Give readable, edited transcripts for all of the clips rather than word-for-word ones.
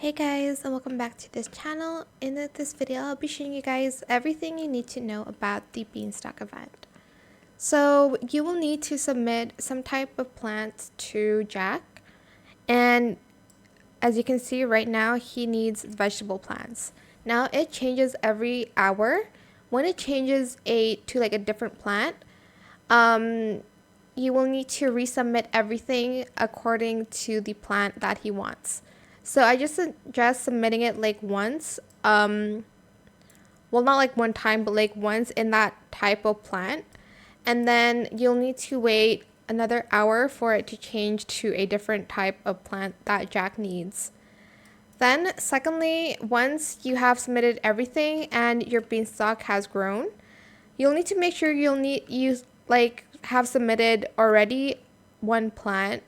Hey guys, and welcome back to this channel. In this video, I'll be showing you guys everything you need to know about the Beanstalk event. So you will need to submit some type of plants to Jack, and as you can see right now, he needs vegetable plants. Now it changes every hour. When it changes to a different plant, you will need to resubmit everything according to the plant that he wants. So I just suggest submitting it once, well, not one time, but once in that type of plant. And then you'll need to wait another hour for it to change to a different type of plant that Jack needs. Then secondly, once you have submitted everything and your beanstalk has grown, you'll need to make sure you have submitted already one plant.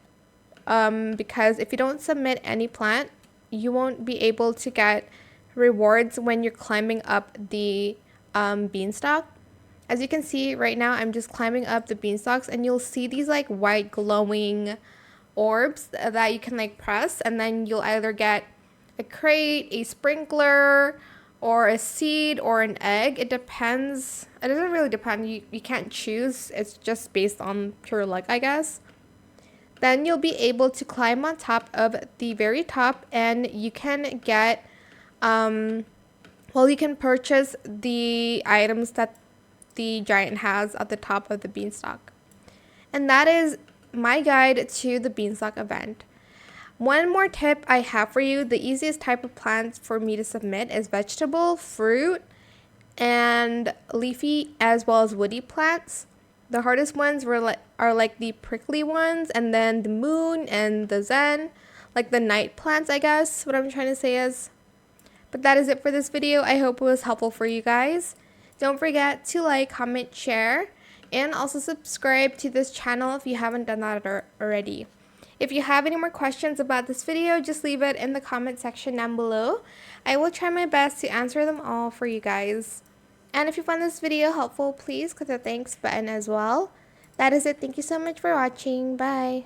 Because if you don't submit any plant, you won't be able to get rewards when you're climbing up the beanstalk. As you can see right now, I'm just climbing up the beanstalks, and you'll see these white glowing orbs that you can press, and then you'll either get a crate, a sprinkler, or a seed, or an egg. It depends. It doesn't really depend. You can't choose. It's just based on pure luck, I guess. Then you'll be able to climb on top of the very top, and you can get, you can purchase the items that the giant has at the top of the beanstalk. And that is my guide to the Beanstalk event. One more tip I have for you: the easiest type of plants for me to submit is vegetable, fruit, and leafy as well as woody plants. The hardest ones are the prickly ones, and then the moon and the zen, the night plants, I guess what I'm trying to say is. But that is it for this video. I hope it was helpful for you guys. Don't forget to like, comment, share, and also subscribe to this channel if you haven't done that already. If you have any more questions about this video, just leave it in the comment section down below. I will try my best to answer them all for you guys. And if you found this video helpful, please click the thanks button as well. That is it. Thank you so much for watching. Bye.